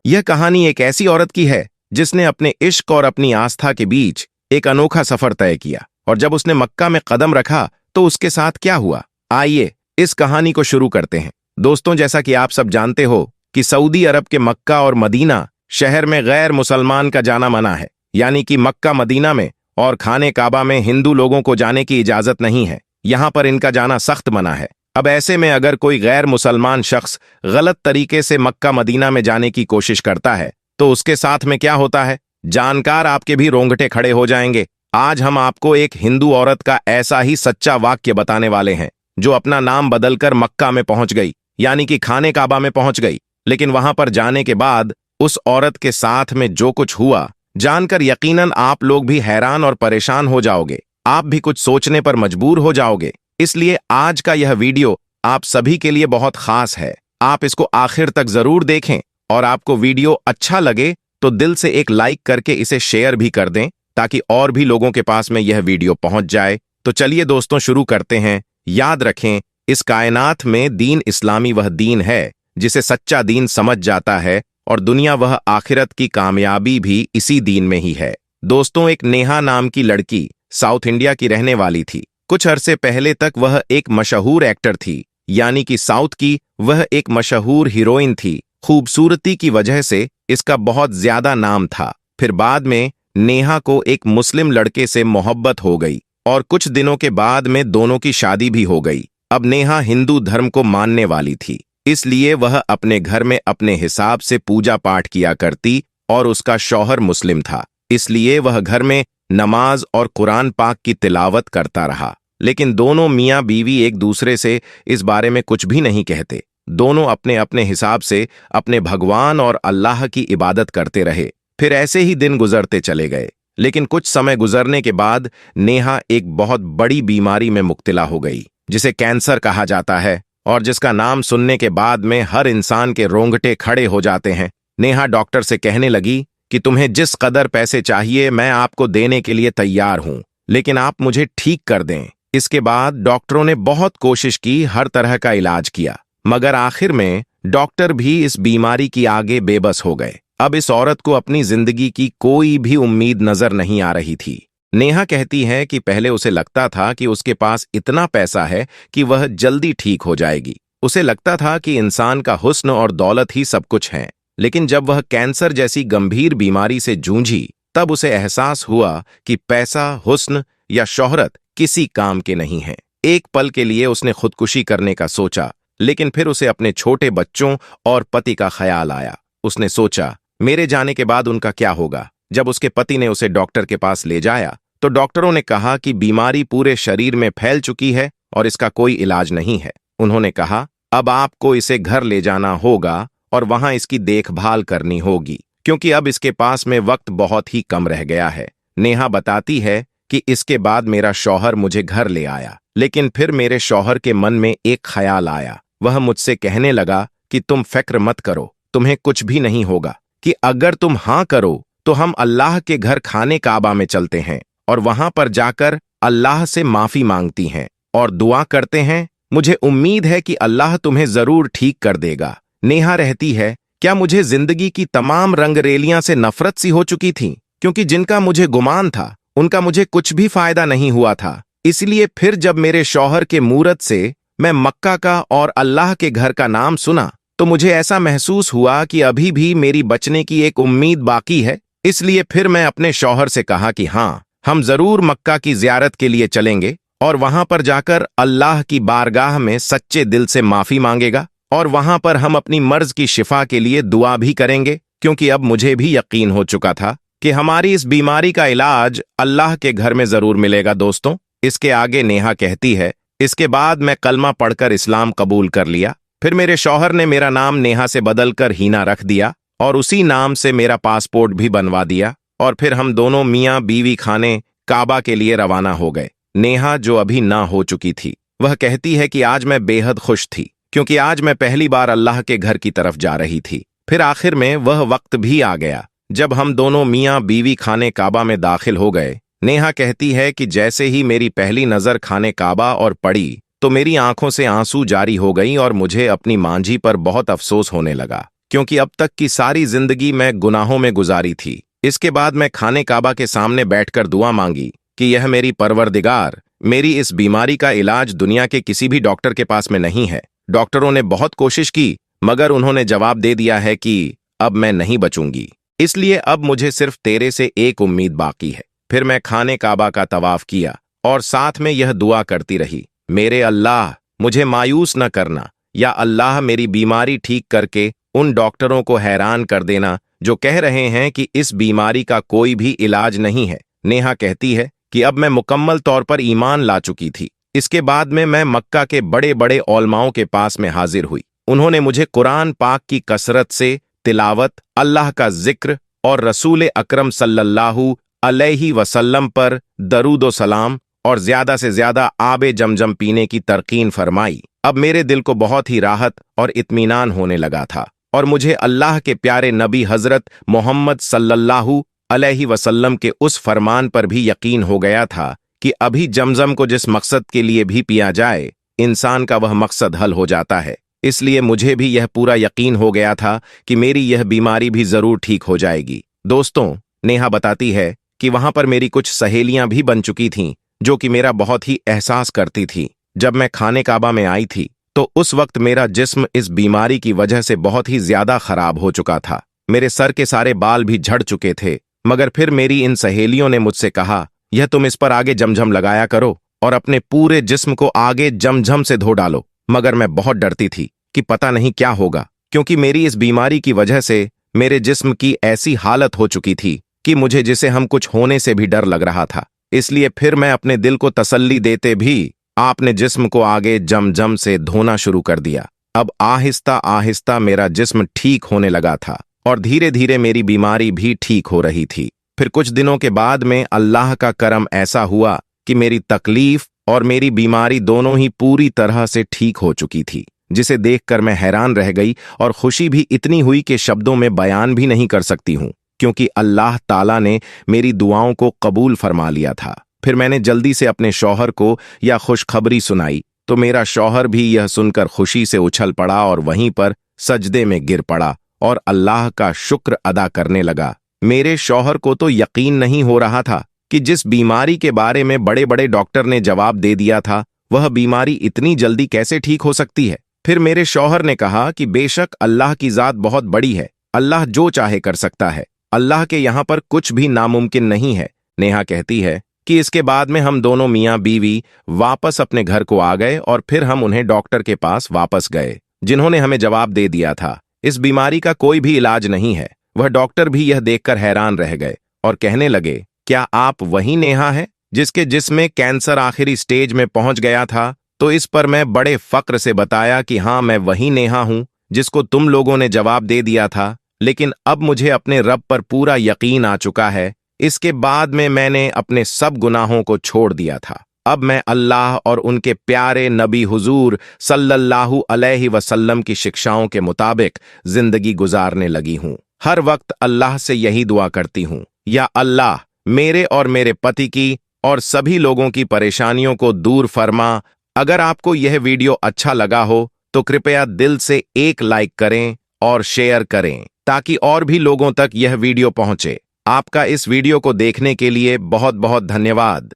यह कहानी एक ऐसी औरत की है जिसने अपने इश्क और अपनी आस्था के बीच एक अनोखा सफर तय किया, और जब उसने मक्का में कदम रखा तो उसके साथ क्या हुआ, आइए इस कहानी को शुरू करते हैं। दोस्तों, जैसा कि आप सब जानते हो कि सऊदी अरब के मक्का और मदीना शहर में गैर मुसलमान का जाना मना है, यानी कि मक्का मदीना में और खाने काबा में हिंदू लोगों को जाने की इजाजत नहीं है। यहां पर इनका जाना सख्त मना है। अब ऐसे में अगर कोई गैर मुसलमान शख्स गलत तरीके से मक्का मदीना में जाने की कोशिश करता है तो उसके साथ में क्या होता है, जानकार आपके भी रोंगटे खड़े हो जाएंगे। आज हम आपको एक हिंदू औरत का ऐसा ही सच्चा वाक्य बताने वाले हैं जो अपना नाम बदलकर मक्का में पहुंच गई, यानी कि खाने काबा में पहुंच गई। लेकिन वहां पर जाने के बाद उस औरत के साथ में जो कुछ हुआ जानकर यकीनन आप लोग भी हैरान और परेशान हो जाओगे। आप भी कुछ सोचने पर मजबूर हो जाओगे। इसलिए आज का यह वीडियो आप सभी के लिए बहुत खास है। आप इसको आखिर तक जरूर देखें, और आपको वीडियो अच्छा लगे तो दिल से एक लाइक करके इसे शेयर भी कर दें ताकि और भी लोगों के पास में यह वीडियो पहुंच जाए। तो चलिए दोस्तों, शुरू करते हैं। याद रखें, इस कायनात में दीन इस्लामी वह दीन है जिसे सच्चा दीन समझ जाता है, और दुनिया वह आखिरत की कामयाबी भी इसी दीन में ही है। दोस्तों, एक नेहा नाम की लड़की साउथ इंडिया की रहने वाली थी। कुछ अरसे पहले तक वह एक मशहूर एक्टर थी, यानी कि साउथ की वह एक मशहूर हीरोइन थी। खूबसूरती की वजह से इसका बहुत ज्यादा नाम था। फिर बाद में नेहा को एक मुस्लिम लड़के से मोहब्बत हो गई और कुछ दिनों के बाद में दोनों की शादी भी हो गई। अब नेहा हिंदू धर्म को मानने वाली थी, इसलिए वह अपने घर में अपने हिसाब से पूजा पाठ किया करती, और उसका शौहर मुस्लिम था, इसलिए वह घर में नमाज और कुरान पाक की तिलावत करता रहा। लेकिन दोनों मियाँ बीवी एक दूसरे से इस बारे में कुछ भी नहीं कहते। दोनों अपने अपने हिसाब से अपने भगवान और अल्लाह की इबादत करते रहे। फिर ऐसे ही दिन गुजरते चले गए। लेकिन कुछ समय गुजरने के बाद नेहा एक बहुत बड़ी बीमारी में मुब्तला हो गई, जिसे कैंसर कहा जाता है, और जिसका नाम सुनने के बाद में हर इंसान के रोंगटे खड़े हो जाते हैं। नेहा डॉक्टर से कहने लगी कि तुम्हें जिस कदर पैसे चाहिए मैं आपको देने के लिए तैयार हूं, लेकिन आप मुझे ठीक कर दें। इसके बाद डॉक्टरों ने बहुत कोशिश की, हर तरह का इलाज किया, मगर आखिर में डॉक्टर भी इस बीमारी की आगे बेबस हो गए। अब इस औरत को अपनी जिंदगी की कोई भी उम्मीद नजर नहीं आ रही थी। नेहा कहती है कि पहले उसे लगता था कि उसके पास इतना पैसा है कि वह जल्दी ठीक हो जाएगी। उसे लगता था कि इंसान का हुस्न और दौलत ही सब कुछ है। लेकिन जब वह कैंसर जैसी गंभीर बीमारी से जूझी, तब उसे एहसास हुआ कि पैसा, हुस्न या शोहरत किसी काम के नहीं है। एक पल के लिए उसने खुदकुशी करने का सोचा, लेकिन फिर उसे अपने छोटे बच्चों और पति का ख्याल आया। उसने सोचा, मेरे जाने के बाद उनका क्या होगा। जब उसके पति ने उसे डॉक्टर के पास ले जाया तो डॉक्टरों ने कहा कि बीमारी पूरे शरीर में फैल चुकी है और इसका कोई इलाज नहीं है। उन्होंने कहा, अब आपको इसे घर ले जाना होगा और वहां इसकी देखभाल करनी होगी, क्योंकि अब इसके पास में वक्त बहुत ही कम रह गया है। नेहा बताती है कि इसके बाद मेरा शौहर मुझे घर ले आया, लेकिन फिर मेरे शौहर के मन में एक ख्याल आया। वह मुझसे कहने लगा कि तुम फिक्र मत करो, तुम्हें कुछ भी नहीं होगा, कि अगर तुम हां करो तो हम अल्लाह के घर खाने काबा में चलते हैं और वहां पर जाकर अल्लाह से माफी मांगती हैं और दुआ करते हैं। मुझे उम्मीद है कि अल्लाह तुम्हें जरूर ठीक कर देगा। नेहा रहती है, क्या मुझे जिंदगी की तमाम रंगरेलियां से नफरत सी हो चुकी थी, क्योंकि जिनका मुझे गुमान था उनका मुझे कुछ भी फायदा नहीं हुआ था। इसलिए फिर जब मेरे शौहर के मूरत से मैं मक्का का और अल्लाह के घर का नाम सुना तो मुझे ऐसा महसूस हुआ कि अभी भी मेरी बचने की एक उम्मीद बाकी है। इसलिए फिर मैं अपने शौहर से कहा कि हाँ, हम जरूर मक्का की जियारत के लिए चलेंगे और वहां पर जाकर अल्लाह की बारगाह में सच्चे दिल से माफी मांगेगा, और वहां पर हम अपनी मर्ज की शिफा के लिए दुआ भी करेंगे, क्योंकि अब मुझे भी यकीन हो चुका था कि हमारी इस बीमारी का इलाज अल्लाह के घर में जरूर मिलेगा। दोस्तों, इसके आगे नेहा कहती है, इसके बाद मैं कलमा पढ़कर इस्लाम कबूल कर लिया। फिर मेरे शौहर ने मेरा नाम नेहा से बदलकर हीना रख दिया और उसी नाम से मेरा पासपोर्ट भी बनवा दिया, और फिर हम दोनों मियाँ बीवी खाने काबा के लिए रवाना हो गए। नेहा, जो अभी ना हो चुकी थी, वह कहती है कि आज मैं बेहद खुश थी, क्योंकि आज मैं पहली बार अल्लाह के घर की तरफ जा रही थी। फिर आखिर में वह वक्त भी आ गया जब हम दोनों मियाँ बीवी खाने काबा में दाखिल हो गए। नेहा कहती है कि जैसे ही मेरी पहली नजर खाने काबा और पड़ी तो मेरी आंखों से आंसू जारी हो गई और मुझे अपनी मांझी पर बहुत अफसोस होने लगा। क्योंकि अब तक की सारी जिंदगी मैं गुनाहों में गुजारी थी। इसके बाद मैं खाने काबा के सामने बैठकर दुआ मांगी कि यह मेरी परवरदिगार, मेरी इस बीमारी का इलाज दुनिया के किसी भी डॉक्टर के पास में नहीं है। डॉक्टरों ने बहुत कोशिश की, मगर उन्होंने जवाब दे दिया है कि अब मैं नहीं बचूंगी। इसलिए अब मुझे सिर्फ तेरे से एक उम्मीद बाकी है। फिर मैं खाने काबा का तवाफ किया और साथ में यह दुआ करती रही, मेरे अल्लाह, मुझे मायूस न करना, या अल्लाह मेरी बीमारी ठीक करके उन डॉक्टरों को हैरान कर देना जो कह रहे हैं कि इस बीमारी का कोई भी इलाज नहीं है। नेहा कहती है कि अब मैं मुकम्मल तौर पर ईमान ला चुकी थी। इसके बाद में मैं मक्का के बड़े बड़े औलमाओं के पास में हाजिर हुई। उन्होंने मुझे कुरान पाक की कसरत से तिलावत, अल्लाह का जिक्र और रसूल अकरम सल्लल्लाहु अलैहि वसल्लम पर दरूद सलाम और ज्यादा से ज्यादा आबे जमजम पीने की तरकीन फरमाई। अब मेरे दिल को बहुत ही राहत और इत्मीनान होने लगा था और मुझे अल्लाह के प्यारे नबी हजरत मोहम्मद सल्लल्लाहु अलैहि वसल्लम के उस फरमान पर भी यकीन हो गया था कि अभी जमजम को जिस मकसद के लिए भी पिया जाए, इंसान का वह मकसद हल हो जाता है। इसलिए मुझे भी यह पूरा यकीन हो गया था कि मेरी यह बीमारी भी जरूर ठीक हो जाएगी। दोस्तों, नेहा बताती है कि वहां पर मेरी कुछ सहेलियां भी बन चुकी थीं जो कि मेरा बहुत ही एहसास करती थी। जब मैं खाने काबा में आई थी तो उस वक्त मेरा जिस्म इस बीमारी की वजह से बहुत ही ज्यादा खराब हो चुका था। मेरे सर के सारे बाल भी झड़ चुके थे, मगर फिर मेरी इन सहेलियों ने मुझसे कहा, यह तुम इस पर आगे जमझम लगाया करो और अपने पूरे जिस्म को आगे जमझम से धो डालो। मगर मैं बहुत डरती थी कि पता नहीं क्या होगा, क्योंकि मेरी इस बीमारी की वजह से मेरे जिस्म की ऐसी हालत हो चुकी थी कि मुझे जिसे हम कुछ होने से भी डर लग रहा था। इसलिए फिर मैं अपने दिल को तसल्ली देते भी आपने जिस्म को आगे जमजम से धोना शुरू कर दिया। अब आहिस्ता आहिस्ता मेरा जिस्म ठीक होने लगा था और धीरे धीरे मेरी बीमारी भी ठीक हो रही थी। फिर कुछ दिनों के बाद में अल्लाह का करम ऐसा हुआ कि मेरी तकलीफ और मेरी बीमारी दोनों ही पूरी तरह से ठीक हो चुकी थी, जिसे देखकर मैं हैरान रह गई और खुशी भी इतनी हुई कि शब्दों में बयान भी नहीं कर सकती हूँ, क्योंकि अल्लाह ताला ने मेरी दुआओं को कबूल फरमा लिया था। फिर मैंने जल्दी से अपने शौहर को यह खुशखबरी सुनाई तो मेरा शौहर भी यह सुनकर खुशी से उछल पड़ा और वहीं पर सजदे में गिर पड़ा और अल्लाह का शुक्र अदा करने लगा। मेरे शौहर को तो यकीन नहीं हो रहा था कि जिस बीमारी के बारे में बड़े बड़े डॉक्टर ने जवाब दे दिया था, वह बीमारी इतनी जल्दी कैसे ठीक हो सकती है। फिर मेरे शौहर ने कहा कि बेशक अल्लाह की जात बहुत बड़ी है, अल्लाह जो चाहे कर सकता है, अल्लाह के यहाँ पर कुछ भी नामुमकिन नहीं है। नेहा कहती है कि इसके बाद में हम दोनों मियाँ बीवी वापस अपने घर को आ गए और फिर हम उन्हें डॉक्टर के पास वापस गए, जिन्होंने हमें जवाब दे दिया था इस बीमारी का कोई भी इलाज नहीं है। वह डॉक्टर भी यह देखकर हैरान रह गए और कहने लगे, क्या आप वही नेहा हैं जिसके जिसमें कैंसर आखिरी स्टेज में पहुंच गया था? तो इस पर मैं बड़े फक्र से बताया कि हाँ, मैं वही नेहा हूं जिसको तुम लोगों ने जवाब दे दिया था, लेकिन अब मुझे अपने रब पर पूरा यकीन आ चुका है। इसके बाद में मैंने अपने सब गुनाहों को छोड़ दिया था। अब मैं अल्लाह और उनके प्यारे नबी हुजूर सल्लल्लाहु अलैहि वसल्लम की शिक्षाओं के मुताबिक जिंदगी गुजारने लगी हूँ। हर वक्त अल्लाह से यही दुआ करती हूँ, या अल्लाह मेरे और मेरे पति की और सभी लोगों की परेशानियों को दूर फरमा। अगर आपको यह वीडियो अच्छा लगा हो तो कृपया दिल से एक लाइक करें और शेयर करें ताकि और भी लोगों तक यह वीडियो पहुंचे। आपका इस वीडियो को देखने के लिए बहुत बहुत धन्यवाद।